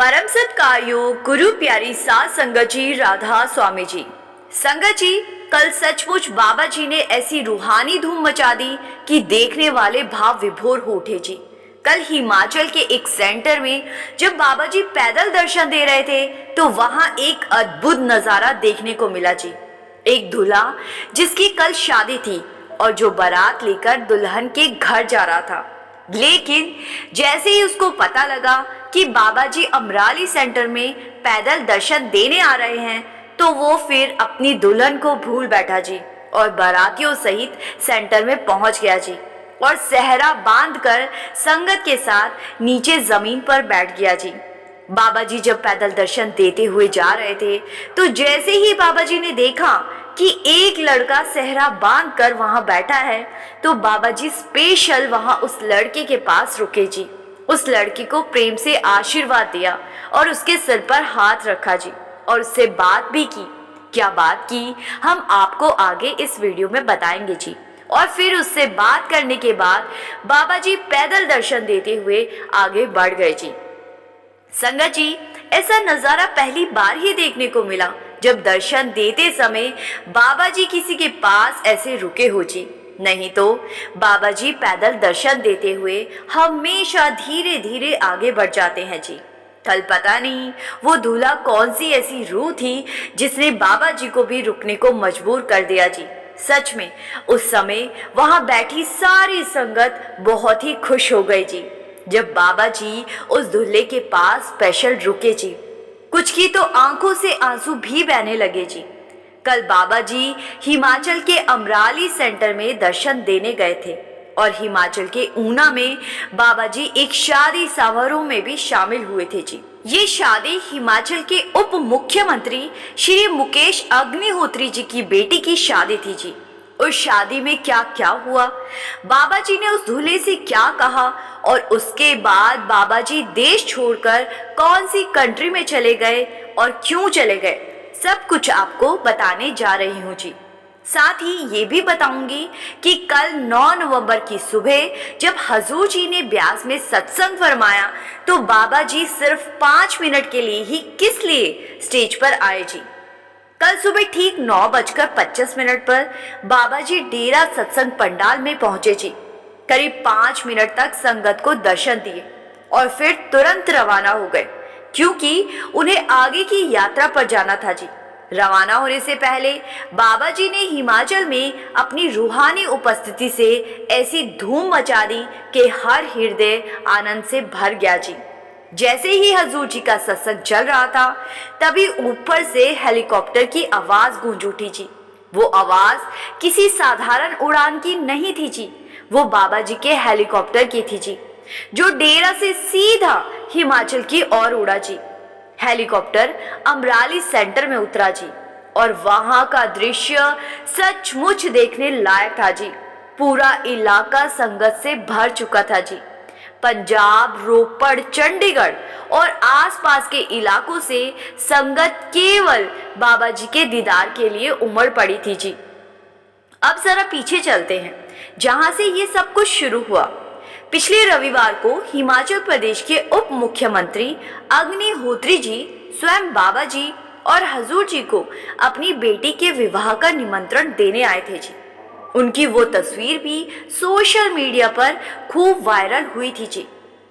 परम सत्कार्यो गुरु प्यारी सात संगत जी राधा स्वामी जी। संगत जी, कल सचमुच बाबा जी ने ऐसी रूहानी धूम मचा दी कि देखने वाले भाव विभोर हो उठे जी। कल हिमाचल के एक सेंटर में जब बाबा जी पैदल दर्शन दे रहे थे तो वहां एक अद्भुत नजारा देखने को मिला जी। एक दूल्हा जिसकी कल शादी थी और जो बारात लेकर दुल्हन के घर जा रहा था, लेकिन जैसे ही उसको पता लगा कि बाबा जी अमराली सेंटर में पैदल दर्शन देने आ रहे हैं तो वो फिर अपनी दुल्हन को भूल बैठा जी और बारातियों सहित सेंटर में पहुंच गया जी और सेहरा बांधकर संगत के साथ नीचे जमीन पर बैठ गया जी। बाबा जी जब पैदल दर्शन देते हुए जा रहे थे तो जैसे ही बाबा जी ने देखा कि एक लड़का सेहरा बांध कर वहां बैठा है तो बाबा जी स्पेशल वहां उस लड़के के पास रुके जी। उस लड़की को प्रेम से आशीर्वाद दिया और उसके सिर पर हाथ रखा जी और उससे बात भी की। क्या बात की हम आपको आगे इस वीडियो में बताएंगे जी। और फिर उससे बात करने के बाद बाबा जी पैदल दर्शन देते हुए आगे बढ़ गए जी। संगत जी, ऐसा नजारा पहली बार ही देखने को मिला जब दर्शन देते समय बाबा जी किसी के पास ऐसे रुके हो जी। नहीं तो बाबा जी पैदल दर्शन देते हुए हमेशा धीरे धीरे आगे बढ़ जाते हैं जी। कल पता नहीं वो दूल्हा कौन सी ऐसी रूह थी जिसने बाबा जी को भी रुकने को मजबूर कर दिया जी। सच में उस समय वहां बैठी सारी संगत बहुत ही खुश हो गई जी जब बाबा जी उस दूल्हे के पास स्पेशल रुके जी। कुछ की तो आंखों से आंसू भी बहने लगे जी। कल बाबा जी हिमाचल के अमराली सेंटर में दर्शन देने गए थे और हिमाचल के ऊना में बाबा जी एक शादी समारोह में भी शामिल हुए थे जी। ये शादी हिमाचल के उप मुख्यमंत्री श्री मुकेश अग्निहोत्री जी की बेटी की शादी थी जी। उस शादी में क्या क्या हुआ, बाबा जी ने उस दूल्हे से क्या कहा और उसके बाद बाबा जी देश छोड़कर कौन सी कंट्री में चले गए और क्यों चले गए, सब कुछ आपको बताने जा रही हूँ जी। साथ ही ये भी बताऊंगी कि कल 9 नवंबर की सुबह जब हजूर जी ने ब्यास में सत्संग फरमाया तो बाबा जी सिर्फ 5 मिनट के लिए ही किस लिए स्टेज पर आए जी। कल सुबह ठीक 9:25 पर बाबा जी डेरा सत्संग पंडाल में पहुंचे जी। करीब 5 मिनट तक संगत को दर्शन दिए और फिर तुरंत रवाना हो गए क्योंकि उन्हें आगे की यात्रा पर जाना था जी। रवाना होने से पहले बाबा जी ने हिमाचल में अपनी रूहानी उपस्थिति से ऐसी धूम मचा दी कि हर हृदय आनंद से भर गया जी। जैसे ही हजूर जी का सत्संग चल रहा था तभी ऊपर से हेलीकॉप्टर की आवाज गूंज उठी जी। वो आवाज किसी साधारण उड़ान की नहीं थी जी, वो बाबा जी के हेलीकॉप्टर की थी जी, जो डेरा से सीधा हिमाचल की ओर उड़ा जी। हेलीकॉप्टर अमराली सेंटर में उतरा जी और वहां का दृश्य सचमुच देखने लायक था जी। पूरा इलाका संगत से भर चुका था जी। पंजाब, रोपड़, चंडीगढ़ और आसपास के इलाकों से संगत केवल बाबा जी के दीदार के लिए उमड़ पड़ी थी जी। अब जरा पीछे चलते हैं जहां से ये सब कुछ शुरू हुआ। पिछले रविवार को हिमाचल प्रदेश के उप मुख्यमंत्री अग्निहोत्री जी स्वयं बाबा जी और हजूर जी को अपनी बेटी के विवाह का निमंत्रण देने आए थे जी। उनकी वो तस्वीर भी सोशल मीडिया पर खूब वायरल हुई थी जी।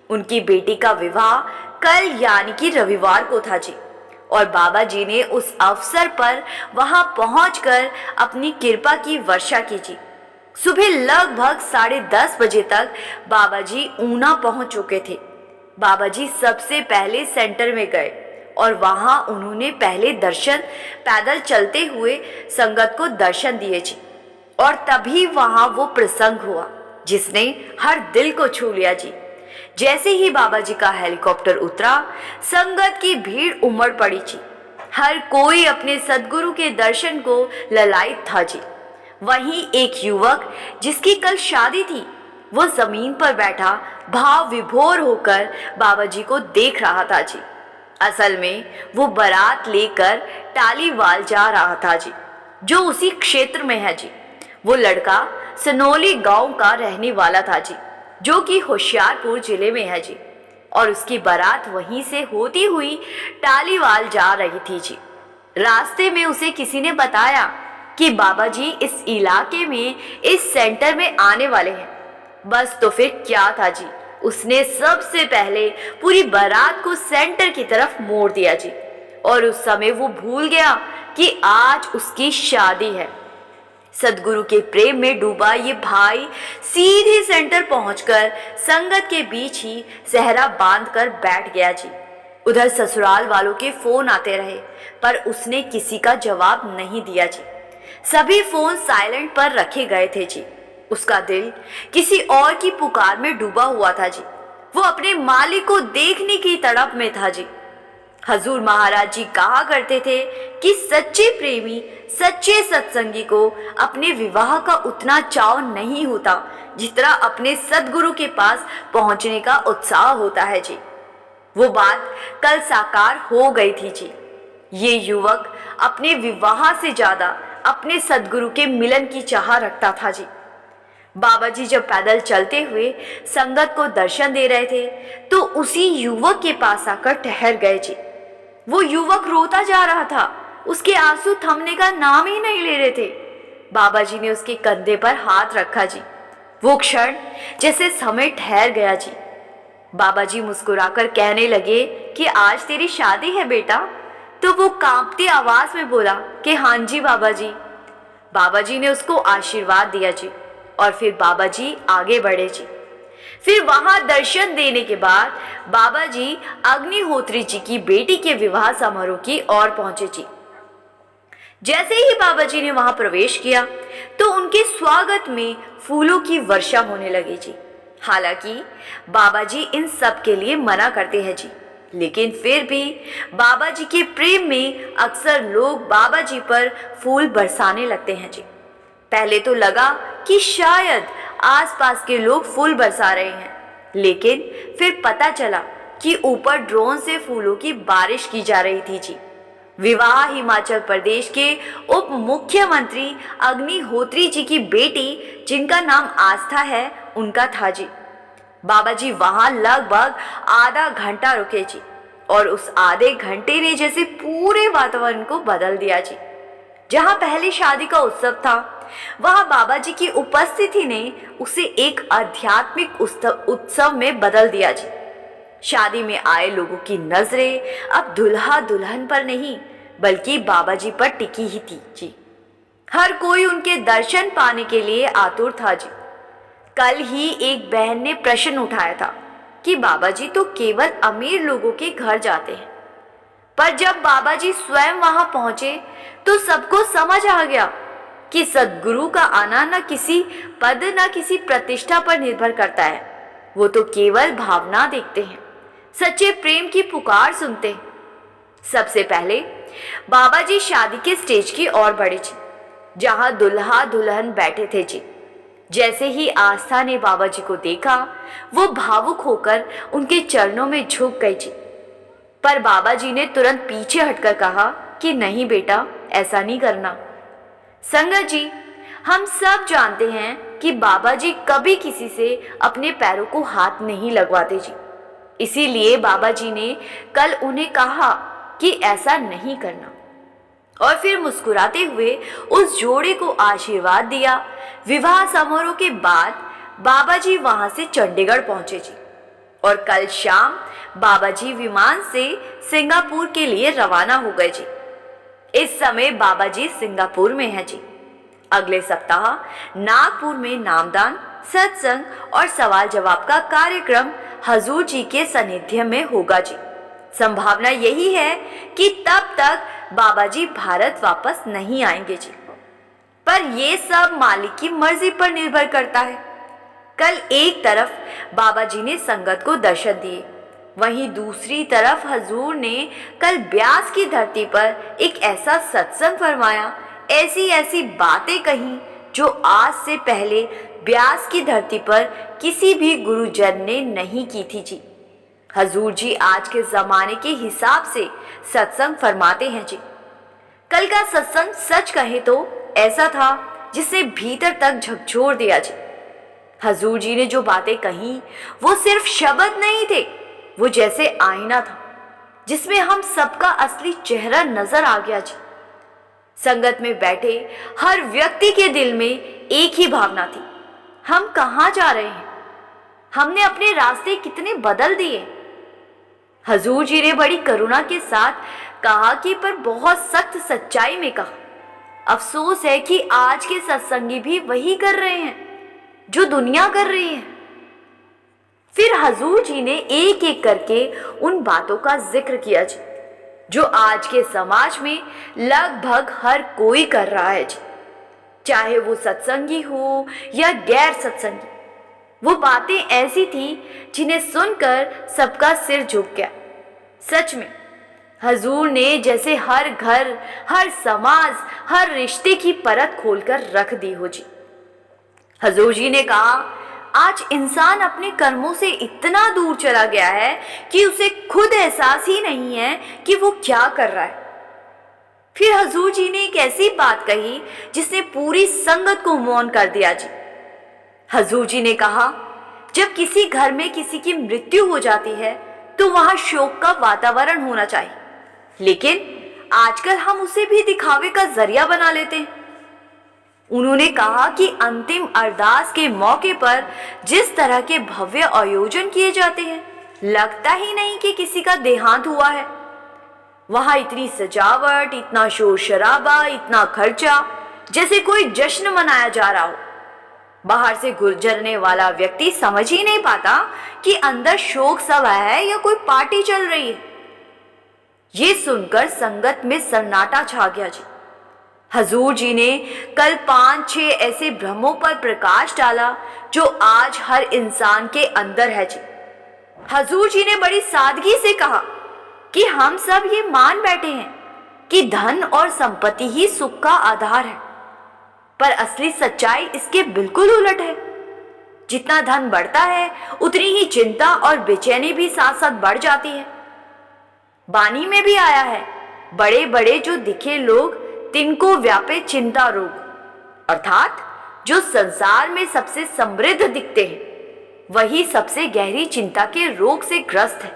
उनकी बेटी का विवाह कल यानी कि रविवार को था जी और बाबा जी ने उस अवसर पर वहां पहुंचकर अपनी कृपा की वर्षा की जी। सुबह लगभग 10:30 बजे तक बाबा जी ऊना पहुंच चुके थे। बाबा जी सबसे पहले सेंटर में गए और वहां उन्होंने पहले दर्शन पैदल चलते हुए संगत को दर्शन दिए जी। और तभी वहां वो प्रसंग हुआ जिसने हर दिल को छू लिया जी। जैसे ही बाबा जी का हेलीकॉप्टर उतरा संगत की भीड़ उमड़ पड़ी जी। हर कोई अपने सदगुरु के दर्शन को ललायित था जी। वहीं एक युवक जिसकी कल शादी थी वो जमीन पर बैठा भाव विभोर होकर बाबा जी को देख रहा था जी। असल में वो बारात लेकर टालीवाल जा रहा था जी, जो उसी क्षेत्र में है जी। वो लड़का सनोली गांव का रहने वाला था जी, जो कि होशियारपुर जिले में है जी। और उसकी बारात वहीं से होती हुई टालीवाल जा रही थी जी। रास्ते में उसे किसी ने बताया कि बाबा जी इस इलाके में इस सेंटर में आने वाले हैं। बस तो फिर क्या था जी, उसने सबसे पहले पूरी बारात को सेंटर की तरफ मोड़ दिया जी। और उस समय वो भूल गया कि आज उसकी शादी है। सदगुरु के प्रेम में डूबा ये भाई सीधे सेंटर पहुंचकर संगत के बीच ही सहरा बांधकर बैठ गया जी। उधर ससुराल वालों के फोन आते रहे, पर उसने किसी का जवाब नहीं दिया जी। सभी फोन साइलेंट पर रखे गए थे जी। उसका दिल किसी और की पुकार में डूबा हुआ था जी। वो अपने मालिक को देखने की तड़प में था जी। हजूर महाराज जी कहा करते थे कि सच्चे प्रेमी, सच्चे सत्संगी को अपने विवाह का उतना चाव नहीं होता जितना अपने सदगुरु के पास पहुंचने का उत्साह होता है जी। वो बात कल साकार हो गई थी जी। ये युवक अपने विवाह से ज्यादा अपने सदगुरु के मिलन की चाह रखता था जी। बाबा जी जब पैदल चलते हुए संगत को दर्शन दे रहे थे तो उसी युवक के पास आकर ठहर गए जी। वो युवक रोता जा रहा था, उसके आंसू थमने का नाम ही नहीं ले रहे थे। बाबा जी ने उसके कंधे पर हाथ रखा जी। वो क्षण जैसे समय ठहर गया जी। बाबा जी मुस्कुराकर कहने लगे कि आज तेरी शादी है बेटा। तो वो कांपती आवाज में बोला कि हाँ जी बाबा जी। बाबा जी ने उसको आशीर्वाद दिया जी और फिर बाबा जी आगे बढ़े जी। फिर वहां दर्शन देने के बाद बाबा जी अग्निहोत्री जी की बेटी के विवाह समारोह की ओर पहुंचे जी। जैसे ही बाबा जी ने वहां प्रवेश किया तो उनके स्वागत में फूलों की वर्षा होने लगी जी। हालांकि बाबा जी इन सब के लिए मना करते हैं जी, लेकिन फिर भी बाबा जी के प्रेम में अक्सर लोग बाबा जी पर फूल बरसाने लगते हैं जी। पहले तो लगा कि शायद आसपास के लोग फूल बरसा रहे हैं, लेकिन फिर पता चला कि ऊपर ड्रोन से फूलों की बारिश की जा रही थी जी। विवाह हिमाचल प्रदेश के उप मुख्यमंत्री अग्निहोत्री जी की बेटी, जिनका नाम आस्था है, उनका था जी। बाबा जी वहां लगभग आधा घंटा रुके जी और उस आधे घंटे ने जैसे पूरे वातावरण को बदल दिया जी। जहां पहले शादी का उत्सव था, वहां बाबा जी की उपस्थिति ने उसे एक आध्यात्मिक उत्सव में बदल दिया जी। शादी में आए लोगों की नजरें अब दुल्हा दुल्हन पर नहीं बल्कि बाबा जी पर टिकी ही थी जी। हर कोई उनके दर्शन पाने के लिए आतुर था जी। कल ही एक बहन ने प्रश्न उठाया था कि बाबा जी तो केवल अमीर लोगों के घर जाते हैं, पर जब बाबा जी स्वयं वहां पहुंचे तो सबको समझ आ गया कि सदगुरु का आना न किसी पद न किसी प्रतिष्ठा पर निर्भर करता है। वो तो केवल भावना देखते हैं, सच्चे प्रेम की पुकार सुनते हैं। सबसे पहले बाबा जी शादी के स्टेज की ओर बढ़े जी, जहां दुल्हा दुल्हन बैठे थे जी। जैसे ही आस्था ने बाबा जी को देखा, वो भावुक होकर उनके चरणों में झुक गई जी। पर बाबा जी ने तुरंत पीछे हटकर कहा कि नहीं बेटा, ऐसा नहीं करना। संगत जी, हम सब जानते हैं कि बाबा जी कभी किसी से अपने पैरों को हाथ नहीं लगवाते जी। इसीलिए बाबा जी ने कल उन्हें कहा कि ऐसा नहीं करना, और फिर मुस्कुराते हुए उस जोड़े को आशीर्वाद दिया। विवाह समारोह के बाद बाबा जी वहां से चंडीगढ़ पहुंचे जी और कल शाम बाबा जी विमान से सिंगापुर के लिए रवाना हो गए जी। इस समय बाबा जी सिंगापुर में हैं जी। अगले सप्ताह नागपुर में नामदान, सत्संग और सवाल जवाब का कार्यक्रम हजूर जी के सानिध्य में होगा जी। संभावना यही है कि तब तक बाबा जी भारत वापस नहीं आएंगे जी, पर ये सब मालिक की मर्जी पर निर्भर करता है। कल एक तरफ बाबा जी ने संगत को दर्शन दिए, वहीं दूसरी तरफ हजूर ने कल ब्यास की धरती पर एक ऐसा सत्संग फरमाया, ऐसी ऐसी बातें कही जो आज से पहले ब्यास की धरती पर किसी भी गुरुजन ने नहीं की थी जी। हजूर जी आज के जमाने के हिसाब से सत्संग फरमाते हैं जी। कल का सत्संग सच कहे तो ऐसा था जिसे भीतर तक झकझोर दिया जी। हजूर जी ने जो बातें कही वो सिर्फ शब्द नहीं थे, वो जैसे आईना था जिसमें हम सबका असली चेहरा नजर आ गया जी। संगत में बैठे हर व्यक्ति के दिल में एक ही भावना थी, हम कहाँ जा रहे हैं, हमने अपने रास्ते कितने बदल दिए। हजूर जी ने बड़ी करुणा के साथ कहा कि पर बहुत सख्त सच्चाई में कहा, अफसोस है कि आज के सत्संगी भी वही कर रहे हैं जो दुनिया कर रही है। फिर हजूर जी ने एक एक करके उन बातों का जिक्र किया जी जो आज के समाज में लगभग हर कोई कर रहा है जी, चाहे वो सत्संगी हो या गैर सत्संगी। वो बातें ऐसी थी जिन्हें सुनकर सबका सिर झुक गया। सच में हजूर ने जैसे हर घर, हर समाज, हर रिश्ते की परत खोलकर रख दी हो जी। हजूर जी ने कहा, आज इंसान अपने कर्मों से इतना दूर चला गया है कि उसे खुद एहसास ही नहीं है कि वो क्या कर रहा है। फिर हजूर जी ने एक ऐसी बात कही जिसने पूरी संगत को मौन कर दिया जी। हजूर जी ने कहा, जब किसी घर में किसी की मृत्यु हो जाती है तो वहां शोक का वातावरण होना चाहिए, लेकिन आजकल हम उसे भी दिखावे का जरिया बना लेते हैं। उन्होंने कहा कि अंतिम अरदास के मौके पर जिस तरह के भव्य आयोजन किए जाते हैं, लगता ही नहीं कि किसी का देहांत हुआ है। वहां इतनी सजावट, इतना शोर शराबा, इतना खर्चा, जैसे कोई जश्न मनाया जा रहा हो। बाहर से गुजरने वाला व्यक्ति समझ ही नहीं पाता कि अंदर शोक सभा है या कोई पार्टी चल रही है। ये सुनकर संगत में सन्नाटा छा गया जी। हजूर जी ने कल 5-6 ऐसे भ्रमों पर प्रकाश डाला जो आज हर इंसान के अंदर है जी। हजूर जी ने बड़ी सादगी से कहा कि हम सब ये मान बैठे हैं कि धन और संपत्ति ही सुख का आधार है, पर असली सच्चाई इसके बिल्कुल उलट है। जितना धन बढ़ता है उतनी ही चिंता और बेचैनी भी साथ साथ बढ़ जाती है। बानी में भी आया है, बड़े बड़े जो दिखे लोग तिनको व्यापे चिंता रोग, अर्थात जो संसार में सबसे समृद्ध दिखते हैं वही सबसे गहरी चिंता के रोग से ग्रस्त है।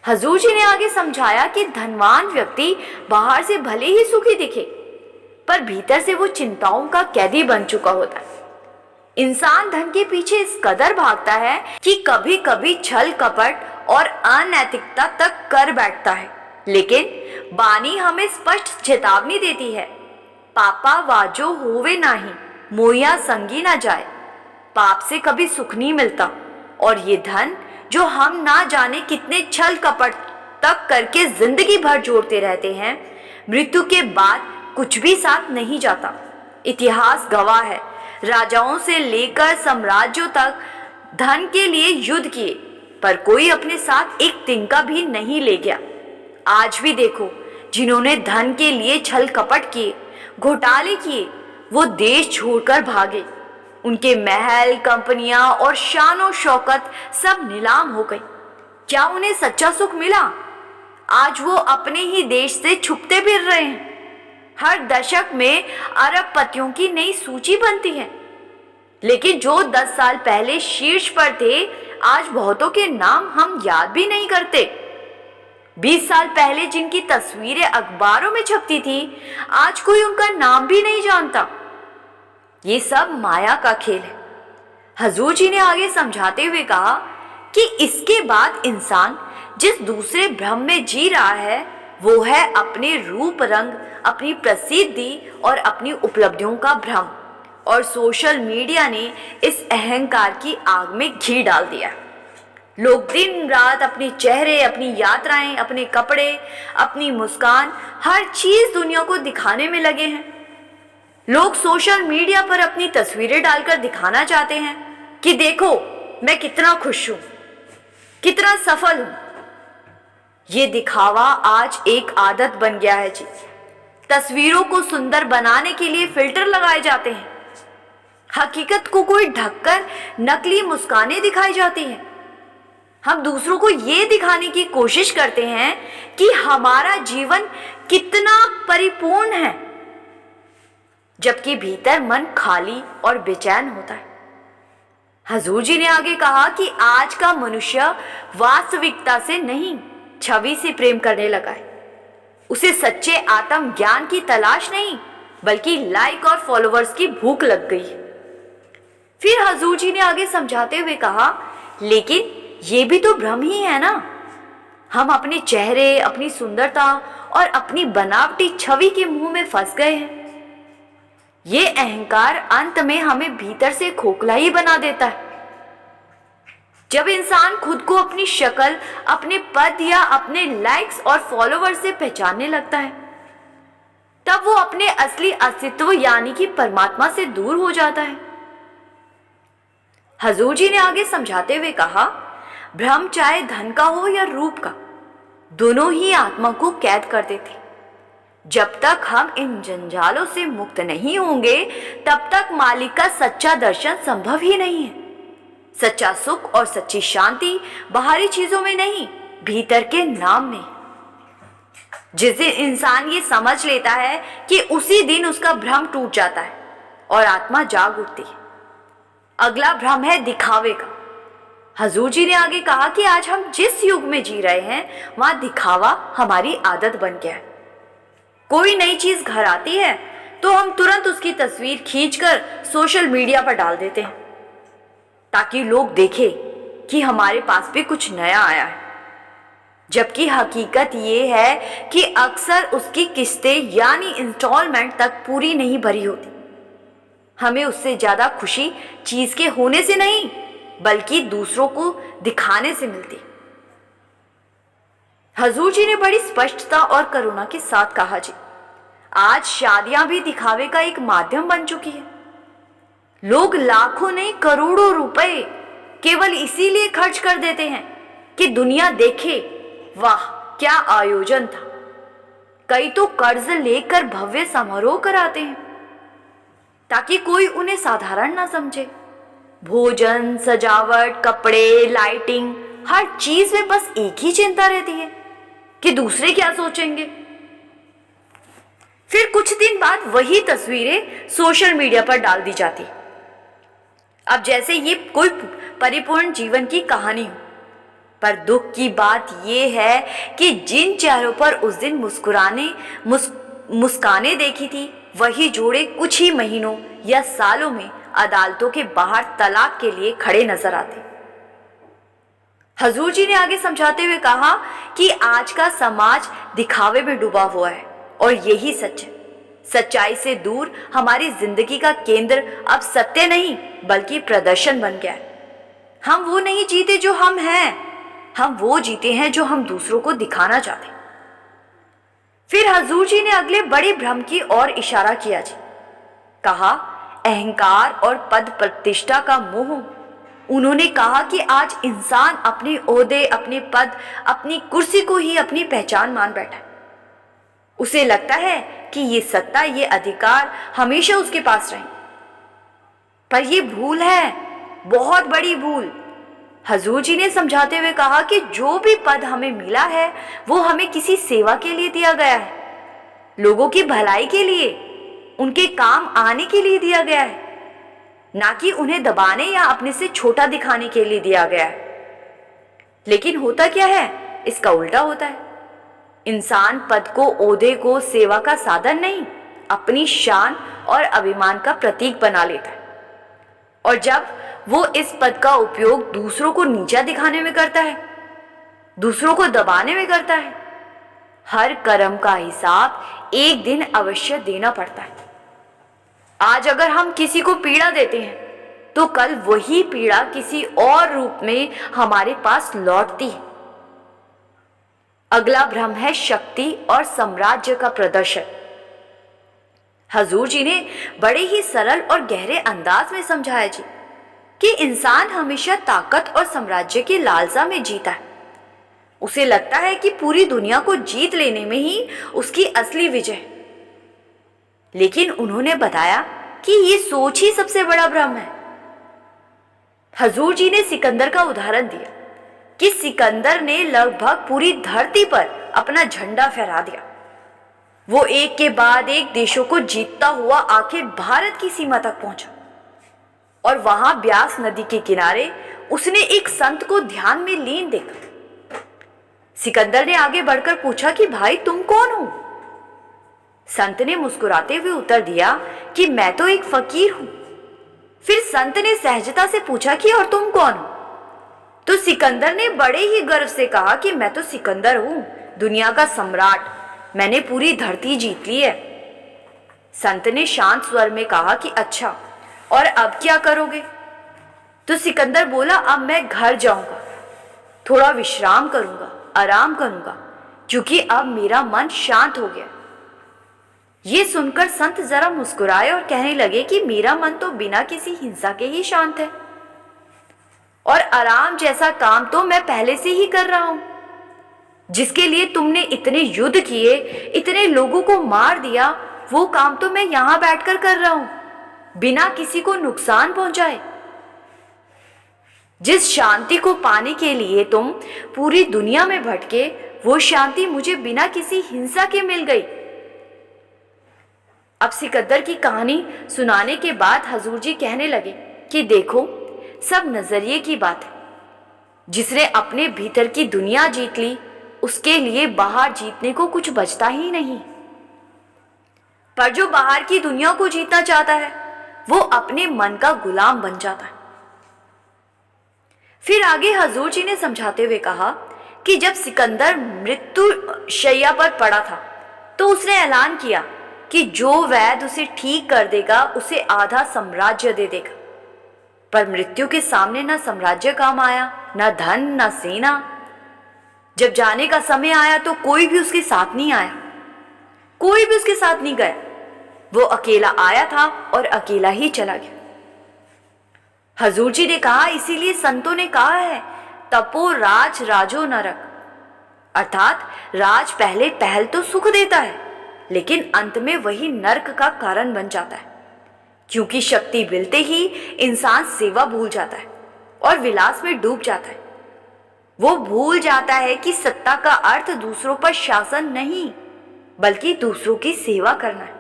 हजूर जी ने आगे समझाया कि धनवान व्यक्ति बाहर से भले ही सुखी दिखे, पर भीतर से वो चिंताओं का कैदी बन चुका होता है। इंसान धन के पीछे इस कदर भागता है कि कभी कभी छल कपट और अनैतिकता तक कर बैठता है। लेकिन बानी हमें स्पष्ट चेतावनी देती है, पापा वाजो होवे नाही, मोया संगी ना जाए। पाप से कभी सुख नहीं मिलता, और ये धन जो हम ना जाने कितने छल कपट तक करके जिंदगी भर जोड़ते रहते हैं, मृत्यु के बाद कुछ भी साथ नहीं जाता। इतिहास गवाह है, राजाओं से लेकर साम्राज्यों तक धन के लिए युद्ध किए, पर कोई अपने साथ एक तिनका भी नहीं ले गया। आज भी देखो, जिन्होंने धन के लिए छल कपट किए, घोटाले किए, वो देश छोड़कर भागे। उनके महल, कंपनियां और शानो शौकत सब नीलाम हो गई। क्या उन्हें सच्चा सुख मिला? आज वो अपने ही देश से छुपते फिर रहे हैं। हर दशक में अरबपतियों की नई सूची बनती है, लेकिन जो 10 साल पहले शीर्ष पर थे, आज बहुतों के नाम हम याद भी नहीं करते। 20 साल पहले जिनकी तस्वीरें अखबारों में छपती थी, आज कोई उनका नाम भी नहीं जानता। ये सब माया का खेल है। हजूर जी ने आगे समझाते हुए कहा कि इसके बाद इंसान जिस दूसरे भ्रम में जी रहा है, वो है अपने रूप रंग, अपनी प्रसिद्धि और अपनी उपलब्धियों का भ्रम। और सोशल मीडिया ने इस अहंकार की आग में घी डाल दिया। लोग दिन रात अपने चेहरे, अपनी यात्राएं, अपने कपड़े, अपनी मुस्कान, हर चीज दुनिया को दिखाने में लगे हैं। लोग सोशल मीडिया पर अपनी तस्वीरें डालकर दिखाना चाहते हैं कि देखो मैं कितना खुश हूं, कितना सफल हूं। ये दिखावा आज एक आदत बन गया है जी। तस्वीरों को सुंदर बनाने के लिए फिल्टर लगाए जाते हैं, हकीकत को कोई ढककर नकली मुस्कानें दिखाई जाती हैं। हम दूसरों को ये दिखाने की कोशिश करते हैं कि हमारा जीवन कितना परिपूर्ण है, जबकि भीतर मन खाली और बेचैन होता है। हजूर जी ने आगे कहा कि आज का मनुष्य वास्तविकता से नहीं, छवि से प्रेम करने लगा है। उसे सच्चे आत्म ज्ञान की तलाश नहीं, बल्कि लाइक और फॉलोअर्स की भूख लग गई। फिर हजूर जी ने आगे समझाते हुए कहा, लेकिन ये भी तो भ्रम ही है ना। हम अपने चेहरे, अपनी सुंदरता और अपनी बनावटी छवि के मुंह में फंस गए हैं। ये अहंकार अंत में हमें भीतर से खोखला ही बना देता है। जब इंसान खुद को अपनी शक्ल, अपने पद या अपने लाइक्स और फॉलोअर्स से पहचानने लगता है, तब वो अपने असली अस्तित्व यानी कि परमात्मा से दूर हो जाता है। हजूर जी ने आगे समझाते हुए कहा, भ्रम चाहे धन का हो या रूप का, दोनों ही आत्मा को कैद कर देते। जब तक हम इन जंजालों से मुक्त नहीं होंगे, तब तक मालिक का सच्चा दर्शन संभव ही नहीं है। सच्चा सुख और सच्ची शांति बाहरी चीजों में नहीं, भीतर के नाम में। जिस दिन इंसान ये समझ लेता है कि उसी दिन उसका भ्रम टूट जाता है और आत्मा जाग उठती है। अगला भ्रम है दिखावे का। हजूर जी ने आगे कहा कि आज हम जिस युग में जी रहे हैं, वहां दिखावा हमारी आदत बन गया है। कोई नई चीज घर आती है तो हम तुरंत उसकी तस्वीर खींचकर सोशल मीडिया पर डाल देते हैं, ताकि लोग देखें कि हमारे पास भी कुछ नया आया है। जबकि हकीकत ये है कि अक्सर उसकी किस्तें यानी इंस्टॉलमेंट तक पूरी नहीं भरी होती। हमें उससे ज्यादा खुशी चीज के होने से नहीं, बल्कि दूसरों को दिखाने से मिलती। हजूर जी ने बड़ी स्पष्टता और करुणा के साथ कहा, जी आज शादियां भी दिखावे का एक माध्यम बन चुकी है। लोग लाखों नहीं करोड़ों रुपए केवल इसीलिए खर्च कर देते हैं कि दुनिया देखे, वाह क्या आयोजन था। कई तो कर्ज लेकर भव्य समारोह कराते हैं ताकि कोई उन्हें साधारण ना समझे। भोजन, सजावट, कपड़े, लाइटिंग, हर चीज में बस एक ही चिंता रहती है कि दूसरे क्या सोचेंगे। फिर कुछ दिन बाद वही तस्वीरें सोशल मीडिया पर डाल दी जाती, अब जैसे ये कोई परिपूर्ण जीवन की कहानी हो। पर दुख की बात यह है कि जिन चेहरों पर उस दिन मुस्काने देखी थी, वही जोड़े कुछ ही महीनों या सालों में अदालतों के बाहर तलाक के लिए खड़े नजर आते। हजूर जी ने आगे समझाते हुए कहा कि आज का समाज दिखावे में डूबा हुआ है और यही सच है। सच्चाई से दूर हमारी जिंदगी का केंद्र अब सत्य नहीं, बल्कि प्रदर्शन बन गया है। हम वो नहीं जीते जो हम हैं, हम वो जीते हैं जो हम दूसरों को दिखाना चाहते। फिर हजूर जी ने अगले बड़े भ्रम की ओर इशारा किया, जी कहा अहंकार और पद प्रतिष्ठा का मोह। उन्होंने कहा कि आज इंसान अपने ओहदे, अपने पद, अपनी कुर्सी को ही अपनी पहचान मान बैठा है। उसे लगता है कि ये सत्ता, ये अधिकार हमेशा उसके पास रहे। पर ये भूल है, बहुत बड़ी भूल। हजूर जी ने समझाते हुए कहा कि जो भी पद हमें मिला है, वो हमें किसी सेवा के लिए दिया गया है, लोगों की भलाई के लिए, उनके काम आने के लिए दिया गया है, ना कि उन्हें दबाने या अपने से छोटा दिखाने के लिए दिया गया है। लेकिन होता क्या है, इसका उल्टा होता है। इंसान पद को, ओहदे को सेवा का साधन नहीं, अपनी शान और अभिमान का प्रतीक बना लेता है। और जब वो इस पद का उपयोग दूसरों को नीचा दिखाने में करता है, दूसरों को दबाने में करता है, हर कर्म का हिसाब एक दिन अवश्य देना पड़ता है। आज अगर हम किसी को पीड़ा देते हैं, तो कल वही पीड़ा किसी और रूप में हमारे पास लौटती है। अगला भ्रम है शक्ति और साम्राज्य का प्रदर्शन। हजूर जी ने बड़े ही सरल और गहरे अंदाज में समझाया, जी कि इंसान हमेशा ताकत और साम्राज्य की लालसा में जीता है। उसे लगता है कि पूरी दुनिया को जीत लेने में ही उसकी असली विजय है। लेकिन उन्होंने बताया कि ये सोच ही सबसे बड़ा भ्रम है। हजूर जी ने सिकंदर का उदाहरण दिया कि सिकंदर ने लगभग पूरी धरती पर अपना झंडा फहरा दिया। वो एक के बाद एक देशों को जीतता हुआ आखिर भारत की सीमा तक पहुंचा। और वहां ब्यास नदी के किनारे उसने एक संत को ध्यान में लीन देखा। सिकंदर ने आगे बढ़कर पूछा कि भाई तुम कौन हो? संत ने मुस्कुराते हुए उत्तर दिया कि मैं तो एक फकीर हूं। फिर संत ने सहजता से पूछा कि और तुम कौन हो? तो सिकंदर ने बड़े ही गर्व से कहा कि मैं तो सिकंदर हूं, दुनिया का सम्राट, मैंने पूरी धरती जीत ली है। संत ने शांत स्वर में कहा कि अच्छा, और अब क्या करोगे? तो सिकंदर बोला, अब मैं घर जाऊंगा, थोड़ा विश्राम करूंगा, आराम करूंगा, क्योंकि अब मेरा मन शांत हो गया। ये सुनकर संत जरा मुस्कुराए और कहने लगे कि मेरा मन तो बिना किसी हिंसा के ही शांत है, और आराम जैसा काम तो मैं पहले से ही कर रहा हूं। जिसके लिए तुमने इतने युद्ध किए, इतने लोगों को मार दिया, वो काम तो मैं यहां बैठकर कर रहा हूं, बिना किसी को नुकसान पहुंचाए। जिस शांति को पाने के लिए तुम पूरी दुनिया में भटके, वो शांति मुझे बिना किसी हिंसा के मिल गई। अब सिकंदर की कहानी सुनाने के बाद हजूर जी कहने लगे कि देखो, सब नजरिए की बात है। जिसने अपने भीतर की दुनिया जीत ली, उसके लिए बाहर जीतने को कुछ बचता ही नहीं। पर जो बाहर की दुनिया को जीतना चाहता है, वो अपने मन का गुलाम बन जाता है। फिर आगे हजूर जी ने समझाते हुए कहा कि जब सिकंदर मृत्यु शैया पर पड़ा था, तो उसने ऐलान किया कि जो वैद्य उसे ठीक कर देगा, उसे आधा साम्राज्य दे देगा। पर मृत्यु के सामने ना साम्राज्य काम आया, ना धन, ना सेना। जब जाने का समय आया तो कोई भी उसके साथ नहीं आया, कोई भी उसके साथ नहीं गया। वो अकेला आया था और अकेला ही चला गया। हजूर जी ने कहा, इसीलिए संतों ने कहा है, तपो राज राजो नरक, अर्थात राज पहले पहल तो सुख देता है, लेकिन अंत में वही नरक का कारण बन जाता है। क्योंकि शक्ति मिलते ही इंसान सेवा भूल जाता है और विलास में डूब जाता है। वो भूल जाता है कि सत्ता का अर्थ दूसरों पर शासन नहीं, बल्कि दूसरों की सेवा करना है।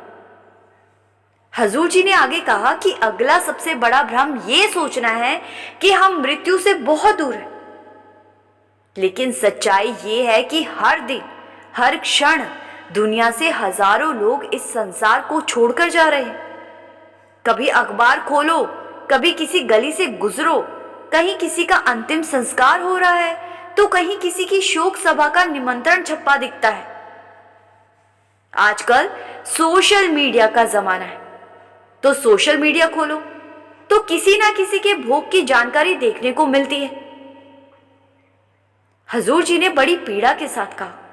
हजूर जी ने आगे कहा कि अगला सबसे बड़ा भ्रम ये सोचना है कि हम मृत्यु से बहुत दूर हैं। लेकिन सच्चाई ये है कि हर दिन, हर क्षण दुनिया से हजारों लोग इस संसार को छोड़कर जा रहे हैं। कभी अखबार खोलो, कभी किसी गली से गुजरो, कहीं किसी का अंतिम संस्कार हो रहा है, तो कहीं किसी की शोक सभा का निमंत्रण छपा दिखता है। आजकल सोशल मीडिया का जमाना है, तो सोशल मीडिया खोलो तो किसी ना किसी के भोग की जानकारी देखने को मिलती है। हजूर जी ने बड़ी पीड़ा के साथ कहा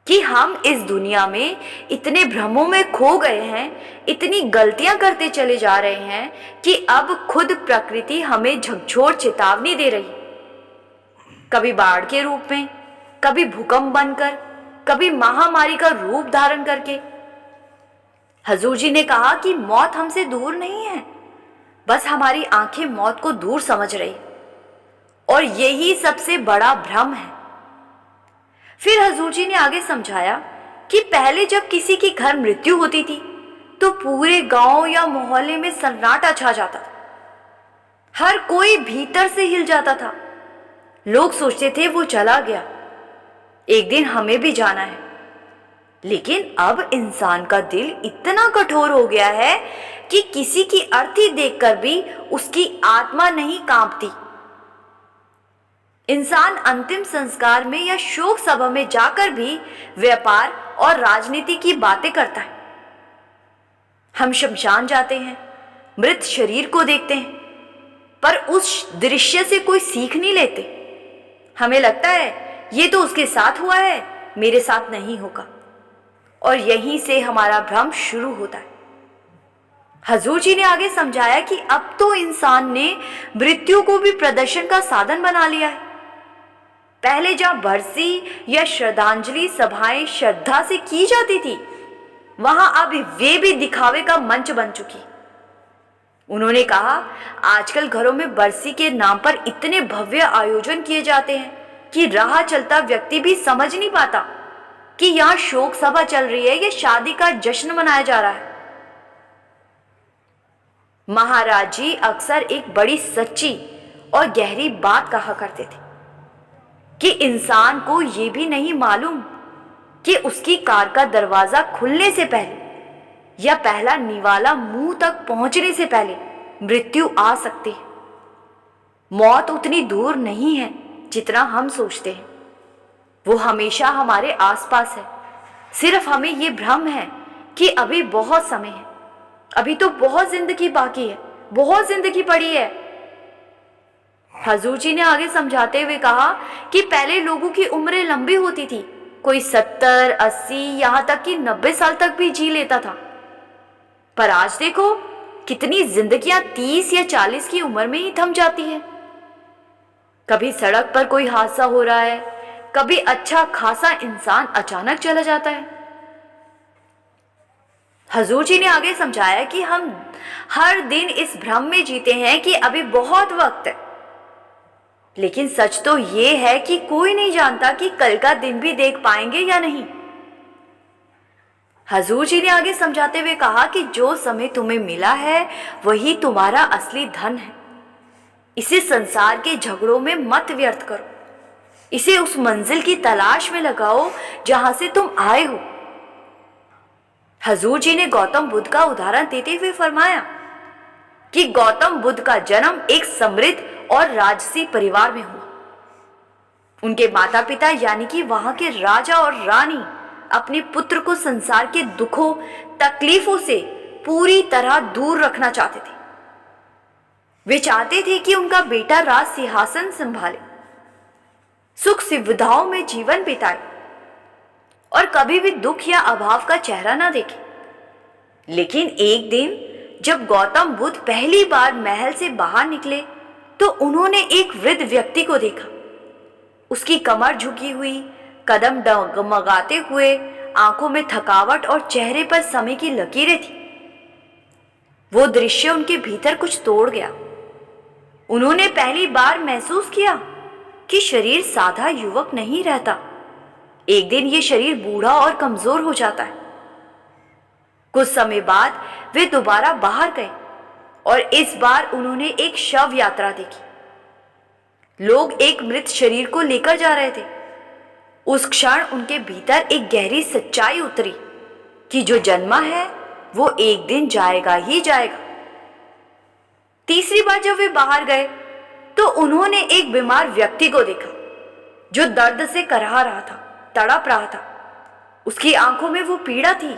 कि हम इस दुनिया में इतने भ्रमों में खो गए हैं, इतनी गलतियां करते चले जा रहे हैं कि अब खुद प्रकृति हमें झकझोर चेतावनी दे रही। कभी बाढ़ के रूप में, कभी भूकंप बनकर, कभी महामारी का रूप धारण करके। हजूर जी ने कहा कि मौत हमसे दूर नहीं है, बस हमारी आंखें मौत को दूर समझ रही, और यही सबसे बड़ा भ्रम है। फिर हजूर जी ने आगे समझाया कि पहले जब किसी के घर मृत्यु होती थी, तो पूरे गांव या मोहल्ले में सन्नाटा छा जाता था। हर कोई भीतर से हिल जाता था। लोग सोचते थे वो चला गया, एक दिन हमें भी जाना है। लेकिन अब इंसान का दिल इतना कठोर हो गया है कि किसी की अर्थी देखकर भी उसकी आत्मा नहीं कांपती। इंसान अंतिम संस्कार में या शोक सभा में जाकर भी व्यापार और राजनीति की बातें करता है। हम शमशान जाते हैं, मृत शरीर को देखते हैं, पर उस दृश्य से कोई सीख नहीं लेते। हमें लगता है ये तो उसके साथ हुआ है, मेरे साथ नहीं होगा, और यहीं से हमारा भ्रम शुरू होता है। हजूर जी ने आगे समझाया कि अब तो इंसान ने मृत्यु को भी प्रदर्शन का साधन बना लिया है। पहले जहां बरसी या श्रद्धांजलि सभाएं श्रद्धा से की जाती थी, वहां अब वे भी दिखावे का मंच बन चुकी। उन्होंने कहा, आजकल घरों में बरसी के नाम पर इतने भव्य आयोजन किए जाते हैं कि राह चलता व्यक्ति भी समझ नहीं पाता कि यहां शोक सभा चल रही है या शादी का जश्न मनाया जा रहा है। महाराज जी अक्सर एक बड़ी सच्ची और गहरी बात कहा करते थे कि इंसान को ये भी नहीं मालूम कि उसकी कार का दरवाजा खुलने से पहले या पहला निवाला मुंह तक पहुंचने से पहले मृत्यु आ सकती है। मौत उतनी दूर नहीं है जितना हम सोचते हैं। वो हमेशा हमारे आसपास है। सिर्फ हमें ये भ्रम है कि अभी बहुत समय है, अभी तो बहुत जिंदगी बाकी है, बहुत जिंदगी पड़ी है। हजूर जी ने आगे समझाते हुए कहा कि पहले लोगों की उम्रें लंबी होती थी, कोई 70, 80, यहां तक कि 90 साल तक भी जी लेता था। पर आज देखो कितनी जिंदगियां 30 या 40 की उम्र में ही थम जाती है। कभी सड़क पर कोई हादसा हो रहा है, कभी अच्छा खासा इंसान अचानक चला जाता है। हजूर जी ने आगे समझाया कि हम हर दिन इस भ्रम में जीते हैं कि अभी बहुत वक्त है, लेकिन सच तो ये है कि कोई नहीं जानता कि कल का दिन भी देख पाएंगे या नहीं। हजूर जी ने आगे समझाते हुए कहा कि जो समय तुम्हें मिला है वही तुम्हारा असली धन है। इसे संसार के झगड़ों में मत व्यर्थ करो, इसे उस मंजिल की तलाश में लगाओ जहां से तुम आए हो। हजूर जी ने गौतम बुद्ध का उदाहरण देते हुए फरमाया कि गौतम बुद्ध का जन्म एक समृद्ध और राजसी परिवार में हुआ। उनके माता पिता यानी कि वहां के राजा और रानी अपने पुत्र को संसार के दुखों तकलीफों से पूरी तरह दूर रखना चाहते थे। वे चाहते थे कि उनका बेटा राज सिंहासन संभाले, सुख सुविधाओं में जीवन बिताए और कभी भी दुख या अभाव का चेहरा ना देखे। लेकिन एक दिन जब गौतम बुद्ध पहली बार महल से बाहर निकले तो उन्होंने एक वृद्ध व्यक्ति को देखा। उसकी कमर झुकी हुई, कदम डगमगाते हुए, आंखों में थकावट और चेहरे पर समय की लकीरें थी। वो दृश्य उनके भीतर कुछ तोड़ गया। उन्होंने पहली बार महसूस किया कि शरीर सादा युवक नहीं रहता, एक दिन ये शरीर बूढ़ा और कमजोर हो जाता है। कुछ समय बाद वे दोबारा बाहर गए और इस बार उन्होंने एक शव यात्रा देखी। लोग एक मृत शरीर को लेकर जा रहे थे। उस क्षण उनके भीतर एक गहरी सच्चाई उतरी कि जो जन्मा है वो एक दिन जाएगा ही जाएगा। तीसरी बार जब वे बाहर गए तो उन्होंने एक बीमार व्यक्ति को देखा जो दर्द से कराह रहा था, तड़प रहा था। उसकी आंखों में वो पीड़ा थी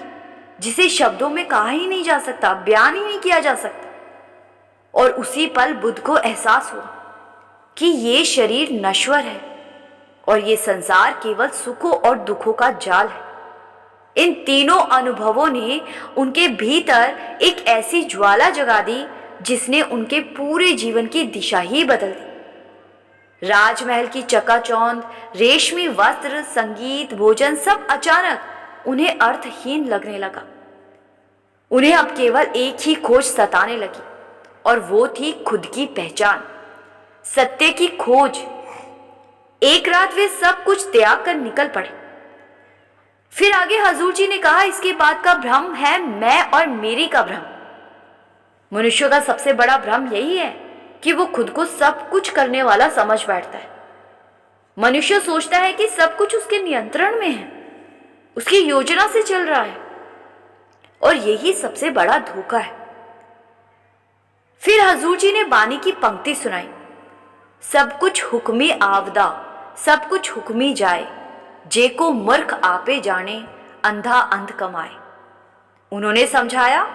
जिसे शब्दों में कहा ही नहीं जा सकता, बयान ही नहीं किया जा सकता। और उसी पल बुद्ध को एहसास हुआ कि ये शरीर नश्वर है और ये संसार केवल सुखों और दुखों का जाल है। इन तीनों अनुभवों ने उनके भीतर एक ऐसी ज्वाला जगा दी जिसने उनके पूरे जीवन की दिशा ही बदल दी। राजमहल की चकाचौंध, रेशमी वस्त्र, संगीत, भोजन सब अचानक उन्हें अर्थहीन लगने लगा। उन्हें अब केवल एक ही खोज सताने लगी और वो थी खुद की पहचान, सत्य की खोज। एक रात वे सब कुछ त्याग कर निकल पड़े। फिर आगे हजूर जी ने कहा, इसके बाद का भ्रम है मैं और मेरी का भ्रम। मनुष्य का सबसे बड़ा भ्रम यही है कि वो खुद को सब कुछ करने वाला समझ बैठता है। मनुष्य सोचता है कि सब कुछ उसके नियंत्रण में है, उसकी योजना से चल रहा है, और यही सबसे बड़ा धोखा है। फिर हजूर जी ने बानी की पंक्ति सुनाई, सब कुछ हुक्मी आवदा, सब कुछ हुक्मी जाए, जे को मूर्ख आपे जाने, अंधा अंध कमाए। उन्होंने समझाया,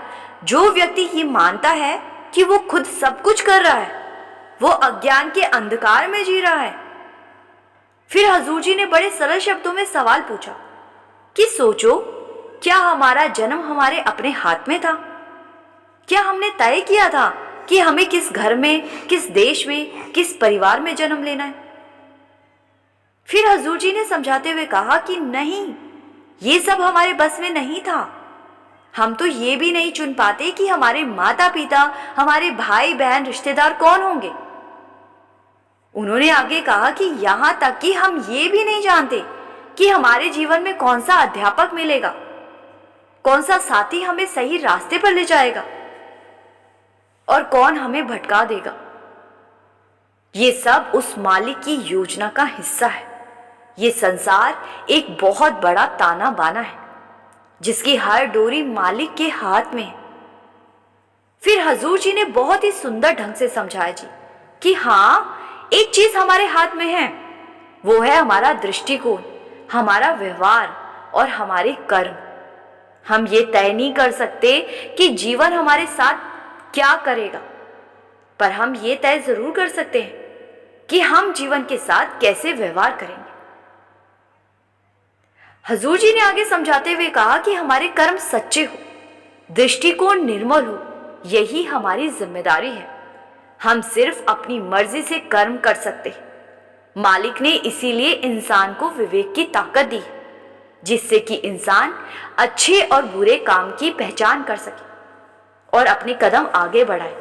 जो व्यक्ति ये मानता है कि वो खुद सब कुछ कर रहा है, वो अज्ञान के अंधकार में जी रहा है। फिर हजूर जी ने बड़े सरल शब्दों में सवाल पूछा कि सोचो, क्या हमारा जन्म हमारे अपने हाथ में था? क्या हमने तय किया था कि हमें किस घर में, किस देश में, किस परिवार में जन्म लेना है? फिर हजूर जी ने समझाते हुए कहा कि नहीं, ये सब हमारे बस में नहीं था। हम तो ये भी नहीं चुन पाते कि हमारे माता पिता, हमारे भाई बहन, रिश्तेदार कौन होंगे। उन्होंने आगे कहा कि यहां तक कि हम ये भी नहीं जानते कि हमारे जीवन में कौन सा अध्यापक मिलेगा, कौन सा साथी हमें सही रास्ते पर ले जाएगा। और कौन हमें भटका देगा। ये सब उस मालिक की योजना का हिस्सा है। ये संसार एक बहुत बड़ा ताना बाना है जिसकी हर डोरी मालिक के हाथ में है। फिर हजूर जी ने बहुत ही सुंदर ढंग से समझाया जी कि हाँ, एक चीज हमारे हाथ में है, वो है हमारा दृष्टिकोण, हमारा व्यवहार और हमारे कर्म। हम ये तय नहीं कर सकते कि जीवन हमारे साथ क्या करेगा, पर हम ये तय जरूर कर सकते हैं कि हम जीवन के साथ कैसे व्यवहार करेंगे। हजूर जी ने आगे समझाते हुए कहा कि हमारे कर्म सच्चे हो, दृष्टिकोण निर्मल हो, यही हमारी जिम्मेदारी है। हम सिर्फ अपनी मर्जी से कर्म कर सकते हैं। मालिक ने इसीलिए इंसान को विवेक की ताकत दी है, जिससे कि इंसान अच्छे और बुरे काम की पहचान कर सके और अपने कदम आगे बढ़ाए।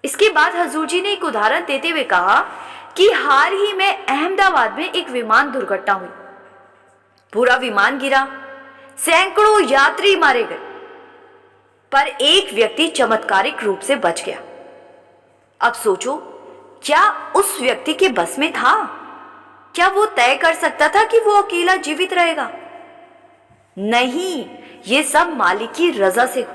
इसके बाद हजूर जी ने एक उदाहरण देते हुए कहा कि हाल ही में अहमदाबाद में एक विमान दुर्घटना हुई। पूरा विमान गिरा, सैकड़ों यात्री मारे गए, पर एक व्यक्ति चमत्कारिक रूप से बच गया। अब सोचो, क्या उस व्यक्ति के बस में था? क्या वो तय कर सकता था कि वो अकेला जीवित रहेगा? नहीं, ये सब मालिक की रजा से हुआ।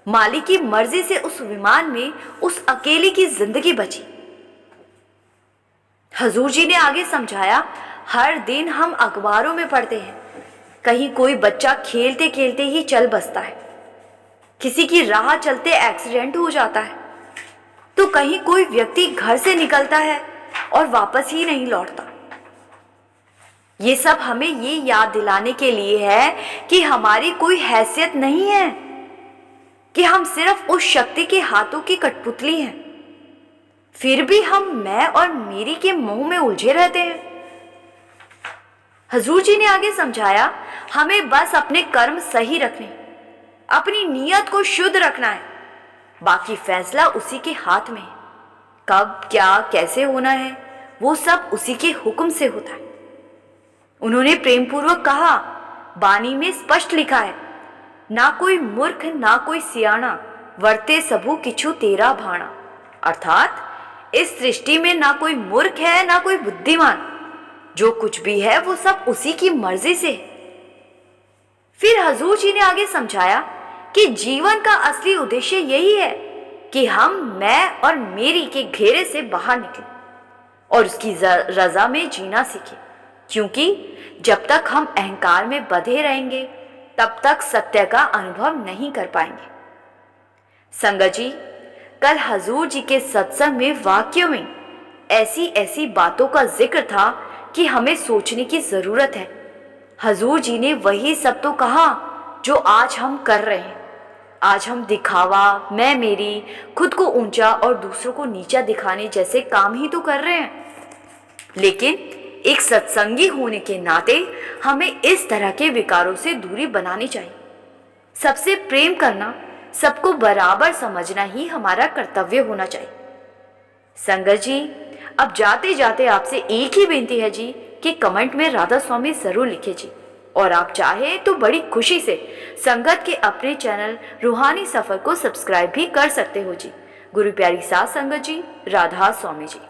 मालिक की मर्जी से उस विमान में उस अकेले की जिंदगी बची। हजूर जी ने आगे समझाया, हर दिन हम अखबारों में पढ़ते हैं, कहीं कोई बच्चा खेलते खेलते ही चल बसता है, किसी की राह चलते एक्सीडेंट हो जाता है, तो कहीं कोई व्यक्ति घर से निकलता है और वापस ही नहीं लौटता। ये सब हमें ये याद दिलाने के लिए है कि हमारी कोई हैसियत नहीं है, कि हम सिर्फ उस शक्ति के हाथों की कठपुतली हैं। फिर भी हम मैं और मेरी के मोह में उलझे रहते हैं। हजूर जी ने आगे समझाया, हमें बस अपने कर्म सही रखने, अपनी नीयत को शुद्ध रखना है। बाकी फैसला उसी के हाथ में है। कब क्या कैसे होना है वो सब उसी के हुक्म से होता है। उन्होंने प्रेम पूर्वक कहा, बानी में स्पष्ट लिखा है, ना कोई मूर्ख ना कोई सियाना, वर्ते सबू किछु तेरा भाना। अर्थात इस सृष्टि में ना कोई मूर्ख है ना कोई बुद्धिमान, जो कुछ भी है वो सब उसी की मर्जी से है। फिर हजूर जी ने आगे समझाया कि जीवन का असली उद्देश्य यही है कि हम मैं और मेरी के घेरे से बाहर निकलें और उसकी रजा में जीना सीखें, क्योंकि जब तक हम अहंकार में बंधे रहेंगे तब तक सत्य का अनुभव नहीं कर पाएंगे। संगत जी, कल हजूर जी के सत्संग में वाक्यों में ऐसी ऐसी बातों का जिक्र था कि हमें सोचने की जरूरत है। हजूर जी ने वही सब तो कहा जो आज हम कर रहे हैं। आज हम दिखावा, मैं मेरी, खुद को ऊंचा और दूसरों को नीचा दिखाने जैसे काम ही तो कर रहे हैं। लेकिन एक सत्संगी होने के नाते हमें इस तरह के विकारों से दूरी बनानी चाहिए। सबसे प्रेम करना, सबको बराबर समझना ही हमारा कर्तव्य होना चाहिए। संगत जी, अब जाते जाते आपसे एक ही बेनती है जी कि कमेंट में राधा स्वामी जरूर लिखे जी, और आप चाहे तो बड़ी खुशी से संगत के अपने चैनल रूहानी सफर को सब्सक्राइब भी कर सकते हो जी। गुरु प्यारी साथ संगत जी, राधा स्वामी जी।